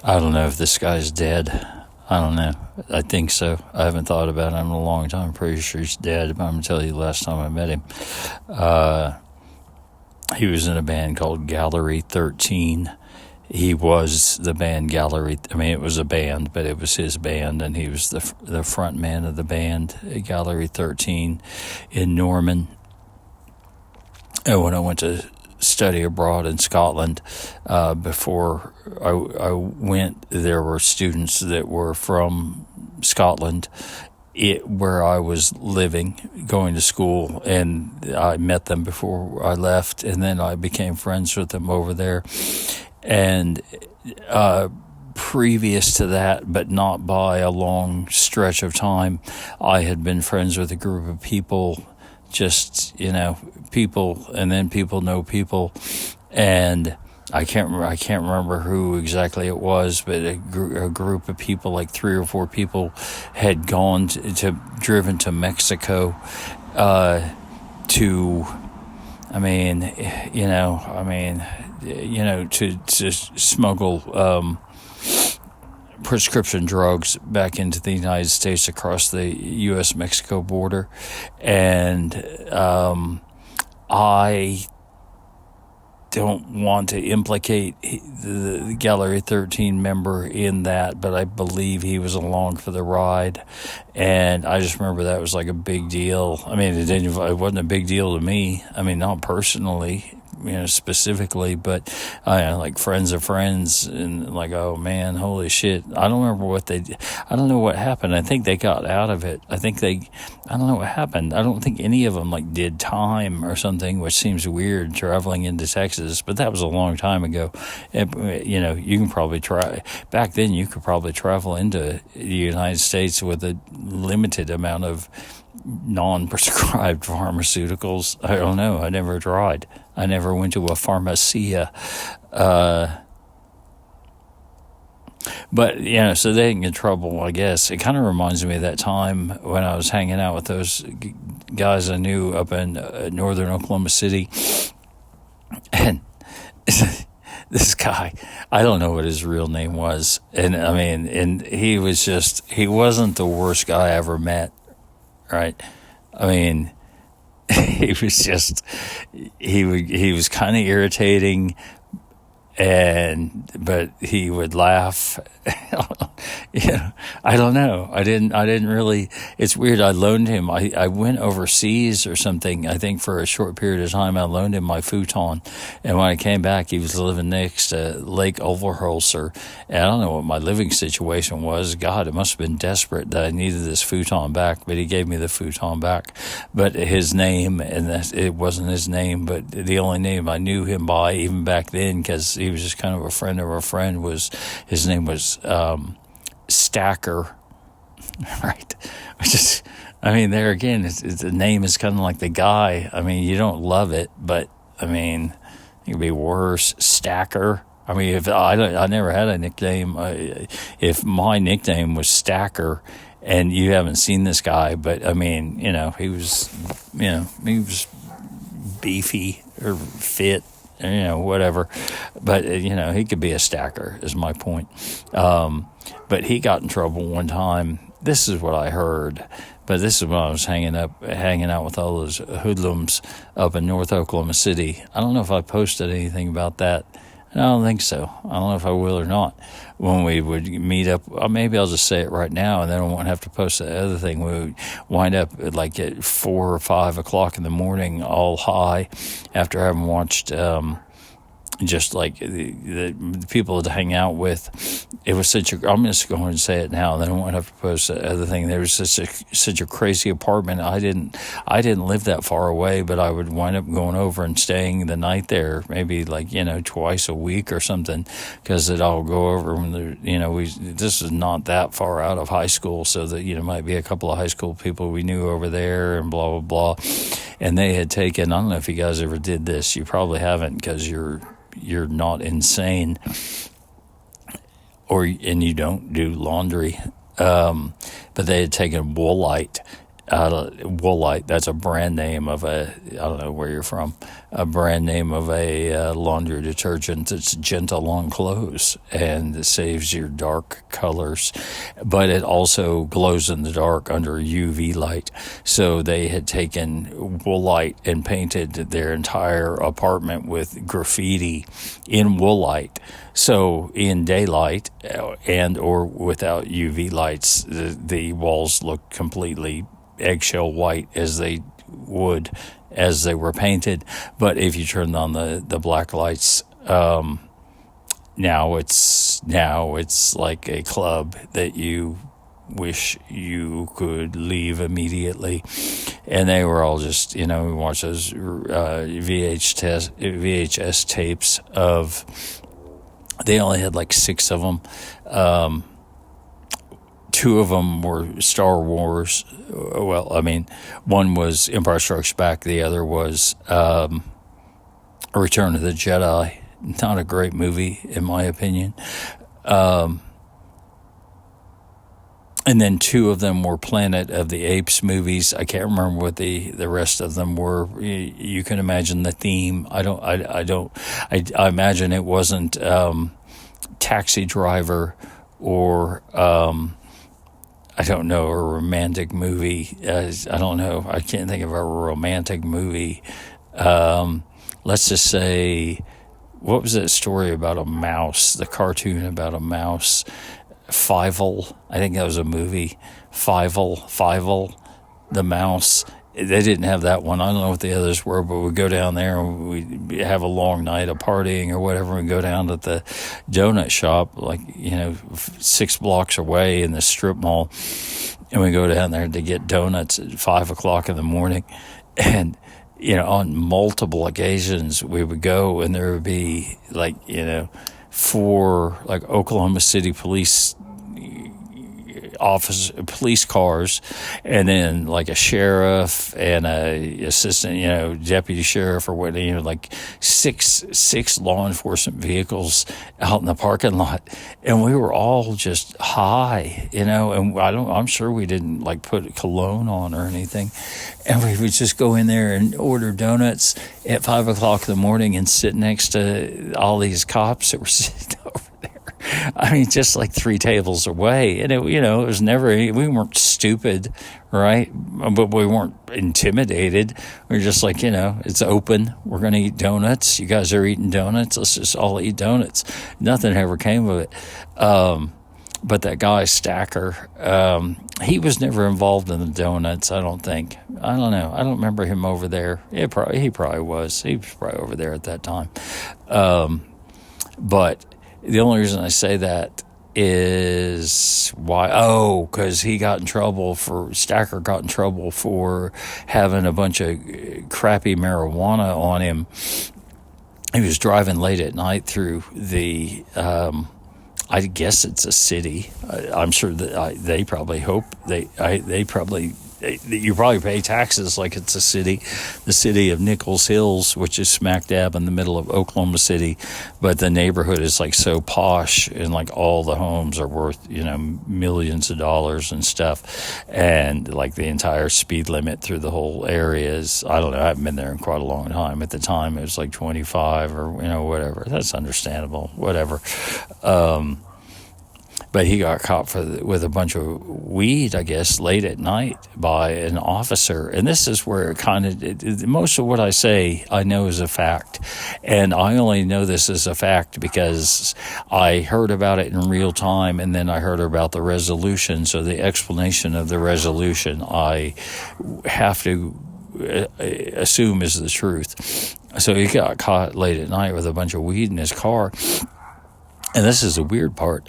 I don't know if this guy's dead. I don't know. I think so. I haven't thought about him in a long time. I'm pretty sure he's dead, but I'm going to tell you the last time I met him. He was in a band called Gallery 13. He was the band Gallery. I mean, it was a band, but it was his band, and he was the front man of the band, Gallery 13, in Norman. And when I went to study abroad in Scotland, before I went, there were students that were from Scotland, where I was living, going to school, and I met them before I left, and then I became friends with them over there. And previous to that, but not by a long stretch of time, I had been friends with a group of people, just, people, and then people know people, and I can't remember who exactly it was, but a group of people, like 3 or 4 people, had driven to Mexico, to smuggle prescription drugs back into the United States across the U.S.-Mexico border. And I don't want to implicate the Gallery 13 member in that, but I believe he was along for the ride. And I just remember that was like a big deal. I mean, it wasn't a big deal to me. I mean, not personally, specifically, but like friends of friends, and like, oh man, holy shit. I don't remember I don't know what happened. I think they got out of it. I don't know what happened. I don't think any of them like did time or something, which seems weird, traveling into Texas, but that was a long time ago. You can probably back then you could probably travel into the United States with a limited amount of non-prescribed pharmaceuticals. I don't know. I never tried. I never went to a pharmacia. But, so they didn't get in trouble, I guess. It kind of reminds me of that time when I was hanging out with those guys I knew up in northern Oklahoma City. And this guy, I don't know what his real name was. And he wasn't the worst guy I ever met. Right? I mean, he was kind of irritating, but he would laugh. I don't know. I didn't really, it's weird. I loaned him, I went overseas or something, I think for a short period of time. I loaned him my futon. And when I came back, he was living next to Lake Overholser. And I don't know what my living situation was. God, it must have been desperate that I needed this futon back, but he gave me the futon back. But his name, it wasn't his name, but the only name I knew him by, even back then, because he was just kind of a friend of a friend, his name was Stacker, right? There again, the name is kind of like the guy. I mean, you don't love it, but it could be worse. Stacker. I mean, if I never had a nickname. If my nickname was Stacker, and you haven't seen this guy, but he was beefy or fit. Whatever. But, he could be a stacker, is my point. But he got in trouble one time. This is what I heard. But this is when I was hanging out with all those hoodlums up in North Oklahoma City. I don't know if I posted anything about that. I don't think so. I don't know if I will or not. When we would meet up, maybe I'll just say it right now, and then I won't have to post the other thing. We would wind up at 4 or 5 o'clock in the morning, all high, after having watched just like the people to hang out with. It was I'm just going to say it now, then I won't have to post the other thing. There was such a crazy apartment. I didn't live that far away, but I would wind up going over and staying the night there, maybe twice a week or something, because it all go over when this is not that far out of high school, so that might be a couple of high school people we knew over there, and blah blah blah. And they had taken, I don't know if you guys ever did this. You probably haven't, because you're not insane, and you don't do laundry. But they had taken woolite Woolite. That's a brand name of I don't know where you're from, a brand name of a laundry detergent that's gentle on clothes and it saves your dark colors, but it also glows in the dark under UV light. So they had taken Woolite and painted their entire apartment with graffiti in Woolite. So in daylight and or without UV lights, the walls look completely eggshell white as they would as they were painted. But if you turned on the black lights, now it's like a club that you wish you could leave immediately. And they were all just, we watched those VHS tapes of, they only had like 6 of them. 2 of them were Star Wars. Well, I mean, one was Empire Strikes Back. The other was Return of the Jedi. Not a great movie, in my opinion. And then 2 of them were Planet of the Apes movies. I can't remember what the rest of them were. You can imagine the theme. I imagine it wasn't Taxi Driver or I don't know, a romantic movie. I don't know. I can't think of a romantic movie. Let's just say, what was that story about a mouse? The cartoon about a mouse. Fievel. I think that was a movie. Fievel, the mouse. They didn't have that one. I don't know what the others were, but we'd go down there and we'd have a long night of partying or whatever and go down to the donut shop, 6 blocks away in the strip mall. And we go down there to get donuts at 5 o'clock in the morning. And, on multiple occasions we would go and there would be 4 Oklahoma City police cars, and then a sheriff and a assistant, deputy sheriff or whatever, 6 law enforcement vehicles out in the parking lot, and we were all just high, and I'm sure we didn't put cologne on or anything, and we would just go in there and order donuts at 5 o'clock in the morning and sit next to all these cops that were sitting over there. I mean, just 3 tables away. And, it was never, we weren't stupid, right? But we weren't intimidated. We were just it's open. We're going to eat donuts. You guys are eating donuts. Let's just all eat donuts. Nothing ever came of it. But that guy, Stacker, he was never involved in the donuts, I don't think. I don't know. I don't remember him over there. He probably was. He was probably over there at that time. But the only reason I say that is because Stacker got in trouble for having a bunch of crappy marijuana on him. He was driving late at night through the, I guess it's a city. I'm sure that they probably hope you probably pay taxes like it's a city, the city of Nichols Hills, which is smack dab in the middle of Oklahoma City, but the neighborhood is so posh and all the homes are worth millions of dollars and stuff, and the entire speed limit through the whole area is, I don't know, I haven't been there in quite a long time. At the time it was 25 or whatever. That's understandable, whatever. But he got caught with a bunch of weed, I guess, late at night by an officer. And this is where most of what I say I know is a fact. And I only know this as a fact because I heard about it in real time, and then I heard about the resolution. So the explanation of the resolution I have to assume is the truth. So he got caught late at night with a bunch of weed in his car. And this is the weird part.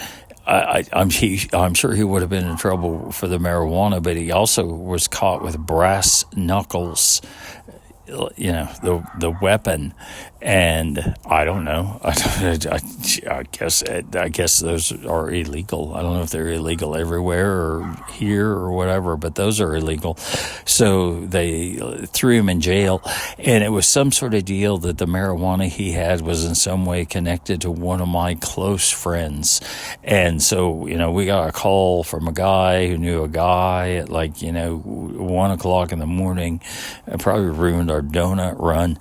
I'm sure he would have been in trouble for the marijuana, but he also was caught with brass knuckles, the weapon, And I don't know. I guess those are illegal. I don't know if they're illegal everywhere or here or whatever, but those are illegal. So they threw him in jail, and it was some sort of deal that the marijuana he had was in some way connected to one of my close friends. And so, we got a call from a guy who knew a guy at 1 o'clock in the morning. It probably ruined our donut run.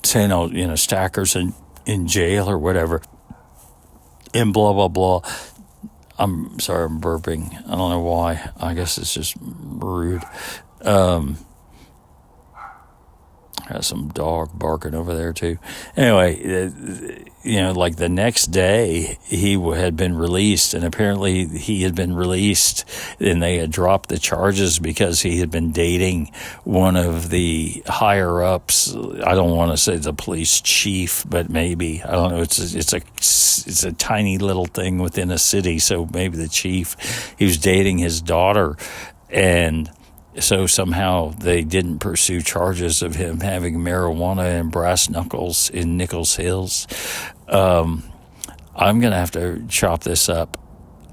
Saying, Stacker's in jail or whatever, and blah, blah, blah. I'm sorry, I'm burping. I don't know why. I guess it's just rude. Got some dog barking over there, too. Anyway, like the next day, he had been released, and apparently he had been released, and they had dropped the charges because he had been dating one of the higher-ups. I don't want to say the police chief, but maybe. I don't know. It's a tiny little thing within a city, so maybe the chief. He was dating his daughter, and so somehow they didn't pursue charges of him having marijuana and brass knuckles in Nichols Hills. I'm going to have to chop this up.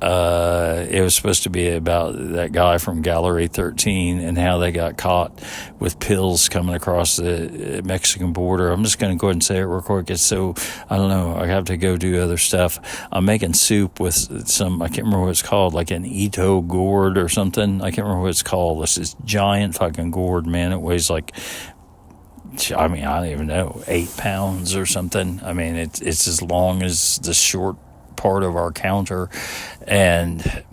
It was supposed to be about that guy from Gallery 13 and how they got caught with pills coming across the Mexican border. I'm just going to go ahead and say it real quick. It's so, I don't know, I have to go do other stuff. I'm making soup with some, I can't remember what it's called, like an Ito gourd or something. I can't remember what it's called. It's this giant fucking gourd, man. It weighs I don't even know, 8 pounds or something. I mean, it's as long as the short part of our counter, and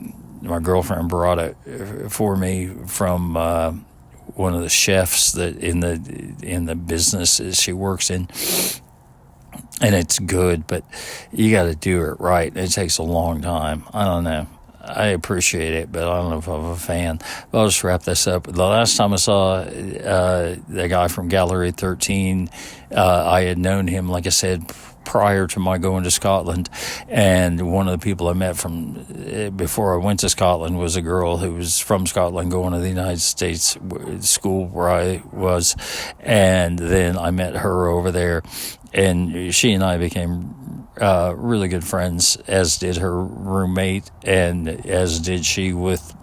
my girlfriend brought it for me from one of the chefs that in the business she works in, and it's good, but you got to do it right. It takes a long time. I don't know. I appreciate it, but I don't know if I'm a fan. But I'll just wrap this up. The last time I saw the guy from Gallery 13, I had known him, like I said, prior to my going to Scotland, and one of the people I met from before I went to Scotland was a girl who was from Scotland going to the United States school where I was, and then I met her over there, and she and I became really good friends, as did her roommate, and as did she with,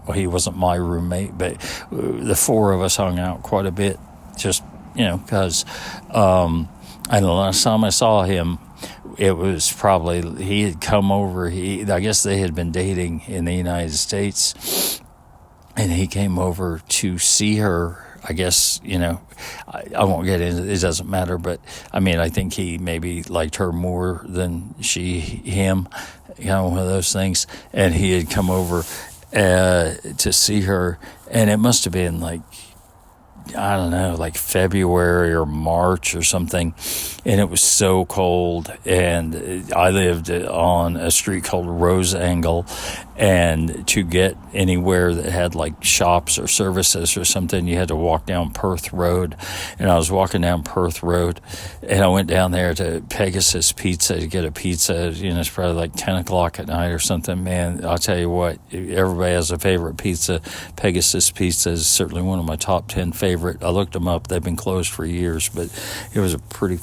well, he wasn't my roommate, but the four of us hung out quite a bit, just, because and the last time I saw him, it was probably, he had come over, I guess they had been dating in the United States, and he came over to see her. I guess, I won't get into it, doesn't matter, but I think he maybe liked her more than him, one of those things, and he had come over to see her, and it must have been I don't know, like February or March or something, and it was so cold, and I lived on a street called Rose Angle, and to get anywhere that had shops or services or something, you had to walk down Perth Road, and I was walking down Perth Road, and I went down there to Pegasus Pizza to get a pizza. It's probably 10 o'clock at night or something. Man, I'll tell you what, everybody has a favorite pizza. Pegasus Pizza is certainly one of my top 10 favorite. I looked them up. They've been closed for years, but it was a pretty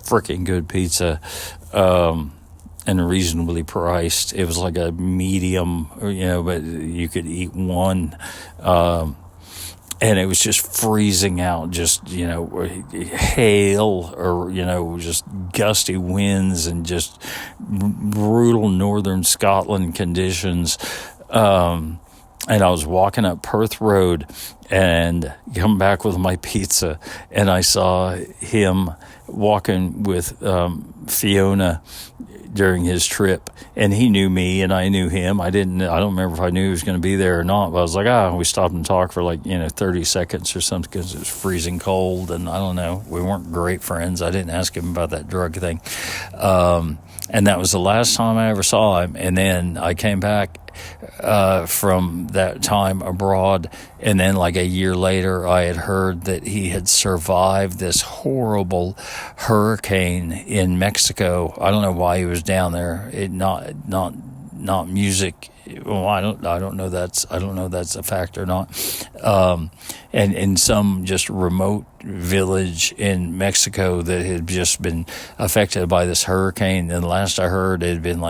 freaking good pizza, and reasonably priced. It was like a medium, but you could eat one, and it was just freezing out, just, hail or, just gusty winds and just brutal northern Scotland conditions. And I was walking up Perth Road and come back with my pizza, and I saw him walking with Fiona during his trip, and he knew me and I knew him. I don't remember if I knew he was going to be there or not, but I was like, we stopped and talked for 30 seconds or something because it was freezing cold, and I don't know, we weren't great friends. I didn't ask him about that drug thing, and that was the last time I ever saw him. And then I came back from that time abroad, and then a year later I had heard that he had survived this horrible hurricane in Mexico. I don't know why he was down there. not music. Well, I don't know that's a fact or not. And in some just remote village in Mexico that had just been affected by this hurricane. And last I heard, it had been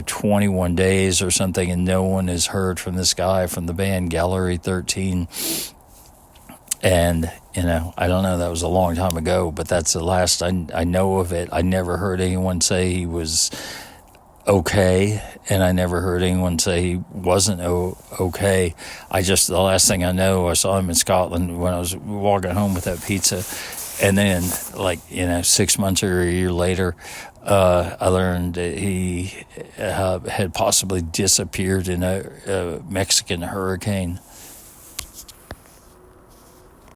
21 days or something, and no one has heard from this guy from the band Gallery 13. And, I don't know, that was a long time ago, but that's the last I know of it. I never heard anyone say he was okay, and I never heard anyone say he wasn't okay. The last thing I know, I saw him in Scotland when I was walking home with that pizza, and then 6 months or a year later, I learned that he had possibly disappeared in a Mexican hurricane.